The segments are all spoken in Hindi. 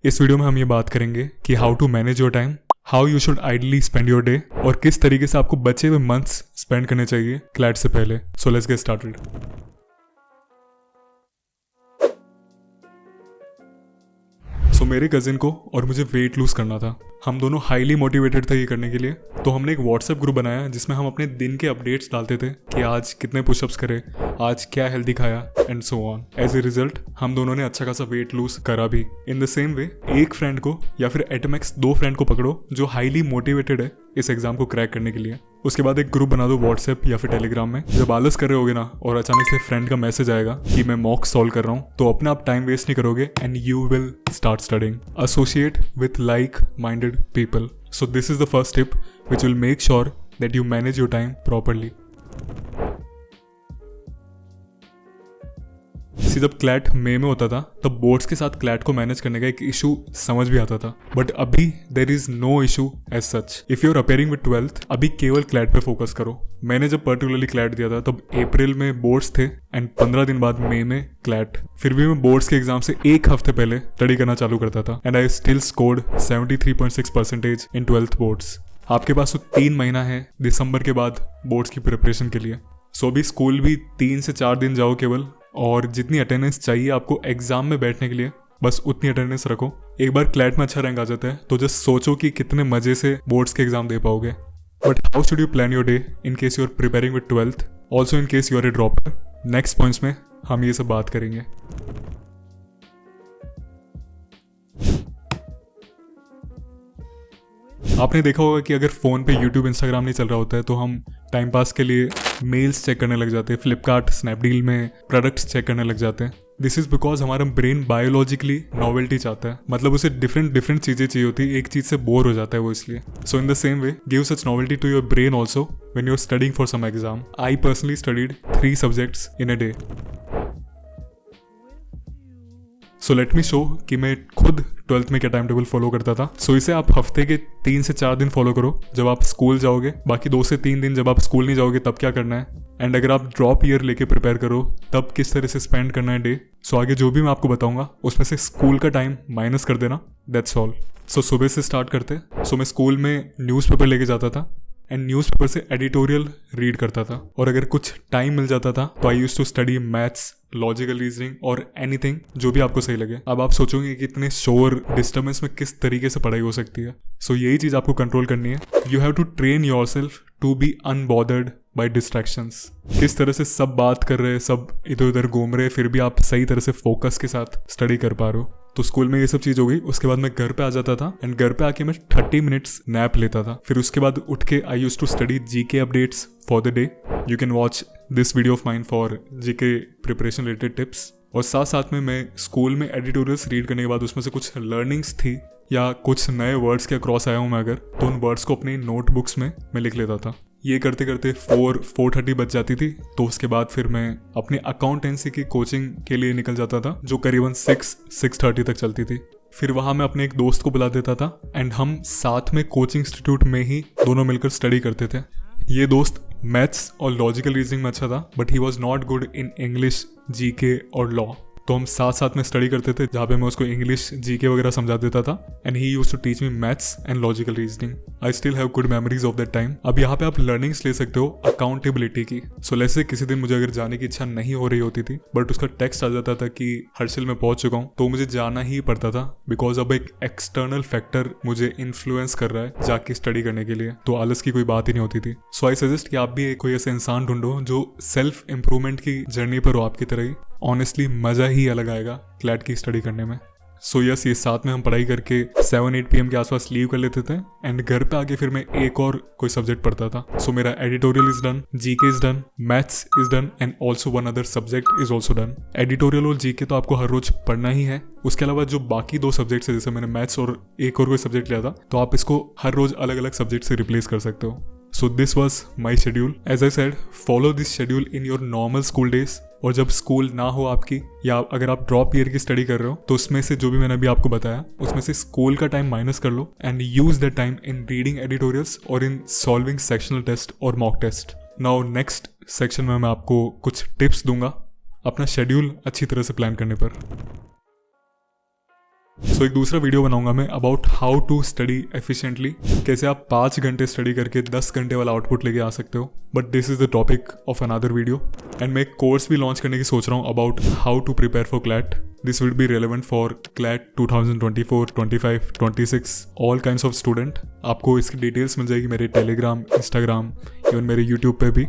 इस वीडियो में हम ये बात करेंगे कि how to manage your time, how you should ideally spend your day और किस तरीके से आपको बचे हुए मंथ्स स्पेंड करने चाहिए क्लैट से पहले। So let's get started. So मेरे कजिन को और मुझे वेट लूज करना था। हम दोनों हाईली मोटिवेटेड थे ये करने के लिए, तो हमने एक व्हाट्सएप ग्रुप बनाया जिसमें हम अपने दिन के अपडेट्स डालते थे कि आज कितने पुशअप्स करे, आज क्या हेल्दी खाया and so on. As a result हम दोनों ने अच्छा खासा वेट लूज करा भी। इन द सेम वे एक फ्रेंड को या फिर एटमैक्स 2 फ्रेंड को पकड़ो जो हाईली मोटिवेटेड है इस एग्जाम को क्रैक करने के लिए। उसके बाद एक ग्रुप बना दो व्हाट्सएप या फिर टेलीग्राम में। जब आलस कर रहे होगे ना और अचानक से फ्रेंड का मैसेज आएगा कि मैं मॉक सॉल्व कर रहा हूँ, तो अपना आप टाइम वेस्ट नहीं करोगे and you will start studying. Associate with like minded people. So this is the first tip which will make sure that you manage your time properly. जब क्लैट मई में होता था तब बोर्ड्स के साथ क्लैट को मैनेज करने का एक इशू समझ भी आता था, बट अभी there is no issue as such. If you are appearing with 12th, अभी केवल क्लैट पे फोकस करो। मैंने जब पर्टिकुलरली क्लैट दिया था तब अप्रैल में बोर्ड्स थे एंड 15 दिन बाद मई में क्लैट। फिर भी मैं बोर्ड्स के एग्जाम से एक हफ्ते पहले स्टडी करना चालू करता था and I still scored 73.6% in 12th boards. आपके पास तो 3 महीना है दिसंबर के बाद बोर्ड्स की प्रिपरेशन के लिए। सो अभी स्कूल भी 3 से 4 दिन जाओ केवल, और जितनी अटेंडेंस चाहिए आपको एग्जाम में बैठने के लिए बस उतनी अटेंडेंस रखो। एक बार क्लैट में अच्छा रैंक आ जाता है तो जस्ट सोचो कि कितने मजे से बोर्ड्स के एग्जाम दे पाओगे। But how should you plan your day in case you are preparing with 12th, also in case you are a dropper. Next points में हम ये सब बात करेंगे। आपने देखा होगा कि अगर फ़ोन पे यूट्यूब इंस्टाग्राम नहीं चल रहा होता है तो हम टाइम पास के लिए मेल्स चेक करने लग जाते हैं, फ्लिपकार्ट स्नैपडील में प्रोडक्ट्स चेक करने लग जाते हैं। दिस इज बिकॉज हमारा ब्रेन बायोलॉजिकली नॉवेल्टी चाहता है, मतलब उसे डिफरेंट चीज़ें चाहिए होती है, एक चीज़ से बोर हो जाता है वो इसलिए। So in the same way give such novelty to your brain also when you are studying for some exam. I personally studied 3 subjects in a day. So let me show कि मैं खुद 12th में क्या टाइम टेबल फॉलो करता था। सो इसे आप हफ्ते के 3 से 4 दिन फॉलो करो जब आप स्कूल जाओगे, बाकी 2 से 3 दिन जब आप स्कूल नहीं जाओगे तब क्या करना है, एंड अगर आप ड्रॉप ईयर लेके प्रिपेयर करो तब किस तरह से स्पेंड करना है डे। सो आगे जो भी मैं आपको बताऊंगा उसमें से स्कूल का टाइम माइनस कर देना, दैट्स ऑल। सो सुबह से स्टार्ट करते। सो मैं स्कूल में न्यूज़पेपर लेके जाता था एंड न्यूज़पेपर से एडिटोरियल रीड करता था, और अगर कुछ टाइम मिल जाता था तो I used to study maths, logical reasoning और एनीथिंग जो भी आपको सही लगे। अब आप सोचोगे कि इतने शोर डिस्टर्बेंस में किस तरीके से पढ़ाई हो सकती है। सो यही चीज़ आपको कंट्रोल करनी है। You have to train yourself to be unbothered by distractions. किस तरह से सब बात कर रहे हैं, सब इधर उधर घूम रहे हैं, फिर भी आप सही तरह से फोकस के साथ स्टडी कर पा रहे हो। तो स्कूल में ये सब चीज़ हो गई। उसके बाद मैं घर पे आ जाता था एंड घर पे आके मैं 30 मिनट्स नैप लेता था। फिर उसके बाद उठ के I used to study GK updates for the day. You can watch this video of mind for GK preparation related tips. और साथ साथ में मैं स्कूल में एडिटोरियल्स रीड करने के बाद उसमें से कुछ लर्निंग्स थी या कुछ नए वर्ड्स के क्रॉस आया हूँ मैं अगर, तो उन वर्ड्स को अपनी नोटबुक्स में मैं लिख लेता था। ये करते करते 4:30 बज जाती थी। तो उसके बाद फिर मैं अपने अकाउंटेंसी की कोचिंग के लिए निकल जाता था जो करीबन 6:30 तक चलती थी। फिर वहाँ मैं अपने एक दोस्त को बुला देता था एंड हम साथ में कोचिंग इंस्टीट्यूट में ही दोनों मिलकर स्टडी करते थे। ये दोस्त मैथ्स और लॉजिकल रीजनिंग में अच्छा था, but he was not good in English, GK और लॉ। तो हम साथ साथ में स्टडी करते थे जहाँ पे मैं उसको इंग्लिश, जीके वगैरह समझा देता था and he used to teach me maths and logical reasoning. I still have good memories of that time. अब यहाँ पे आप लर्निंग्स ले सकते हो अकाउंटेबिलिटी की। सो लेट्स किसी दिन मुझे अगर जाने की इच्छा नहीं हो रही होती थी बट उसका टेक्स्ट आ जाता था कि हर्षिल में पहुंच चुका हूँ, तो मुझे जाना ही पड़ता था बिकॉज अब एक एक्सटर्नल फैक्टर मुझे इन्फ्लुएंस कर रहा है जाके स्टडी करने के लिए। तो आलस की कोई बात ही नहीं होती थी। सो आई सजेस्ट कि आप भी कोई ऐसा इंसान ढूंढो जो सेल्फ इंप्रूवमेंट की जर्नी पर हो आपकी तरह ही। ऑनेस्टली मजा ही अलग आएगा क्लैट की स्टडी करने में। सो यस, ये साथ में हम पढ़ाई करके 7-8 PM के आसपास लीव कर लेते थे एंड घर पे आके फिर मैं एक और कोई सब्जेक्ट पढ़ता था। सो मेरा editorial is done, GK is done, maths is done and also one other subject is also done. Editorial और जीके तो आपको हर रोज पढ़ना ही है। उसके अलावा जो बाकी 2 सब्जेक्ट्स है, जैसे मैंने मैथ्स और एक और कोई सब्जेक्ट लिया था, तो आप इसको हर रोज अलग अलग सब्जेक्ट से रिप्लेस कर सकते हो। So this was my schedule. As I said, follow this schedule in your normal school days. और जब स्कूल ना हो आपकी, या अगर आप ड्रॉप ईयर की स्टडी कर रहे हो, तो उसमें से जो भी मैंने अभी आपको बताया उसमें से स्कूल का टाइम माइनस कर लो and use that time in reading editorials और इन सॉल्विंग सेक्शनल टेस्ट और mock test. Now next section में मैं आपको कुछ टिप्स दूंगा अपना शेड्यूल अच्छी तरह से प्लान करने पर। सो एक दूसरा वीडियो बनाऊंगा मैं about how to study efficiently, कैसे आप 5 घंटे स्टडी करके 10 घंटे वाला आउटपुट लेके आ सकते हो। But this is the topic of another video. And मैं एक कोर्स भी लॉन्च करने की सोच रहा हूँ about how to prepare for CLAT. This will be relevant for CLAT 2024, 25, 26 all kinds of student. आपको इसकी डिटेल्स मिल जाएगी मेरे टेलीग्राम, इंस्टाग्राम, इवन मेरे यूट्यूब पे भी।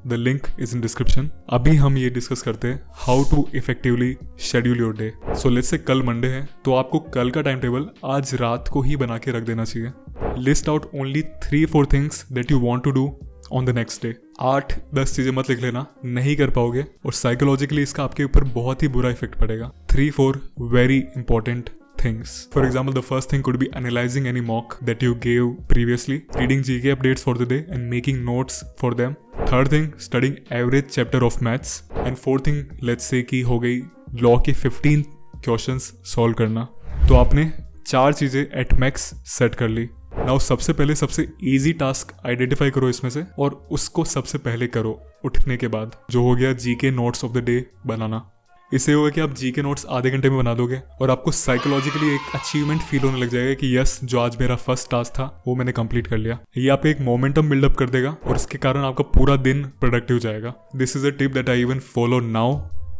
The link is in description. अभी हम ये डिस्कस करते हैं how to effectively schedule your day. So let's say कल मंडे है, तो आपको कल का टाइम टेबल आज रात को ही बना के रख देना चाहिए। List out only 3-4 things that you want to do on the next day. 8-10 चीजें मत लिख लेना, नहीं कर पाओगे और साइकोलॉजिकली इसका आपके ऊपर बहुत ही बुरा इफेक्ट पड़ेगा। 3-4 very important things. For example, the first thing could be analyzing any mock that you gave previously, reading GK updates for the day and making notes for them. Third thing, studying average chapter of maths. And fourth thing, let's say कि हो गई लॉ के 15 क्वेश्चंस सॉल्व करना। तो आपने 4 चीजें एट मैक्स सेट कर ली। नाउ सबसे पहले सबसे इजी टास्क आइडेंटिफाई करो इसमें से और उसको सबसे पहले करो उठने के बाद, जो हो गया GK notes of the day बनाना। इससे होगा कि आप जीके नोट्स आधे घंटे में बना दोगे और आपको साइकोलॉजिकली एक अचीवमेंट फील होने लग जाएगा कि यस, जो आज मेरा फर्स्ट टास्क था वो मैंने कंप्लीट कर लिया। ये आपको एक मोमेंटम बिल्डअप कर देगा और इसके कारण आपका पूरा दिन प्रोडक्टिव जाएगा। This is a tip that I even follow now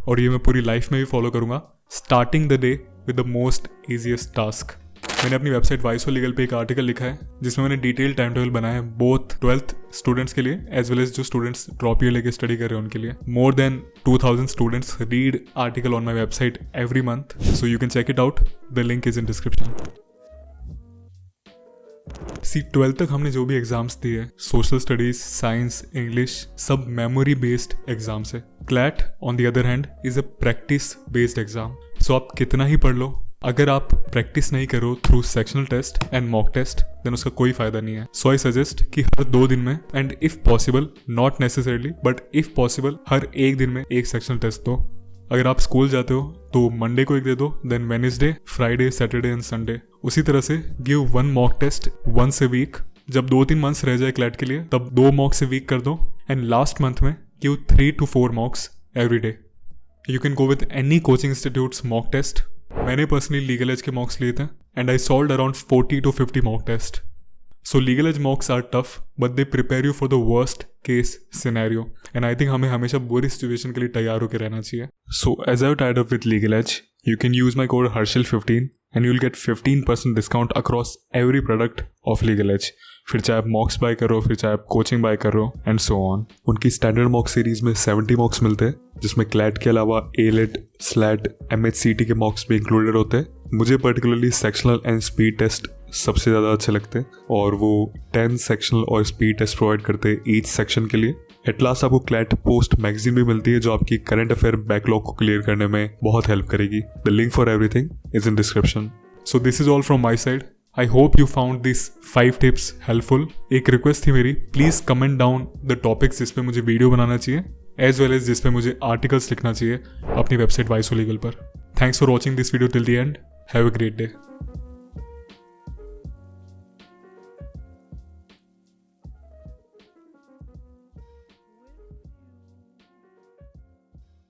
और ये मैं पूरी लाइफ में भी फॉलो करूंगा। Starting the day with the most easiest task. मैंने अपनी वेबसाइट वाइसो लीगल पे एक आर्टिकल लिखा है जिसमें मैंने डिटेल टाइम टेबल बनाया है बोथ 12th स्टूडेंट्स के लिए एज वेल एज जो स्टूडेंट्स ड्रॉप ईयर लेके स्टडी कर रहे हैं उनके लिए। More than 2000 students read article on my website every month, so you can check it out. The link is in description. See 12th तक हमने जो भी एग्जाम्स दिए, सोशल स्टडीज, साइंस, इंग्लिश, सब मेमोरी बेस्ड एग्जाम्स है। CLAT on the other hand is a practice based exam. सो आप कितना ही पढ़ लो, अगर आप प्रैक्टिस नहीं करो through sectional test and mock test, then उसका कोई फायदा नहीं है। सो आई सजेस्ट कि हर 2 दिन में, and if possible, not necessarily but if possible, हर 1 दिन में एक सेक्शनल टेस्ट दो। अगर आप स्कूल जाते हो तो मंडे को एक दे दो, then Wednesday, Friday, Saturday and Sunday. उसी तरह से give 1 mock test once a week। जब 2-3 मंथ्स रह जाए क्लैट के लिए तब 2 मॉक्स a week कर दो, एंड लास्ट मंथ में give 3 to 4 mocks every day. You can go with any coaching institutes mock test. मैंने पर्सनली लीगल एज के मॉक्स लिए थे and I solved around 40 to 50 mock test. So legal edge mocks are tough but they prepare you for the worst case scenario, and I think हमें हमेशा बुरी सिचुएशन के लिए तैयार होकर रहना चाहिए। So as I tied up with legal edge, you can use my code Harshil15 and you'll get 15% discount across every product of Legal Edge। फिर चाहे आप मॉक्स बाय करो, फिर चाहे आप कोचिंग बाय करो एंड सो ऑन। उनकी स्टैंडर्ड मॉक सीरीज में 70 मॉक्स मिलते हैं जिसमें क्लैट के अलावा एलेट, स्लैट, MHCT के मॉक्स भी इंक्लूडेड होते हैं। मुझे particularly sectional and speed test सबसे ज़्यादा अच्छे लगते हैं और वो 10 सेक्शनल और स्पीड टेस्ट प्रोवाइड करते हैं ईच सेक्शन के लिए। एट लास्ट आपको क्लैट पोस्ट मैगजीन भी मिलती है जो आपकी करंट अफेयर बैकलॉग को क्लियर करने में बहुत हेल्प करेगी। The link for everything is in description. So this is all from my side. I hope you found this 5 tips helpful. एक रिक्वेस्ट थी मेरी, please comment down the topics जिस पे मुझे वीडियो बनाना चाहिए एज वेल एज जिस पे मुझे आर्टिकल्स लिखना चाहिए अपनी वेबसाइट वाइसो लीगल पर। Thanks for watching this video till the end. Have a great day.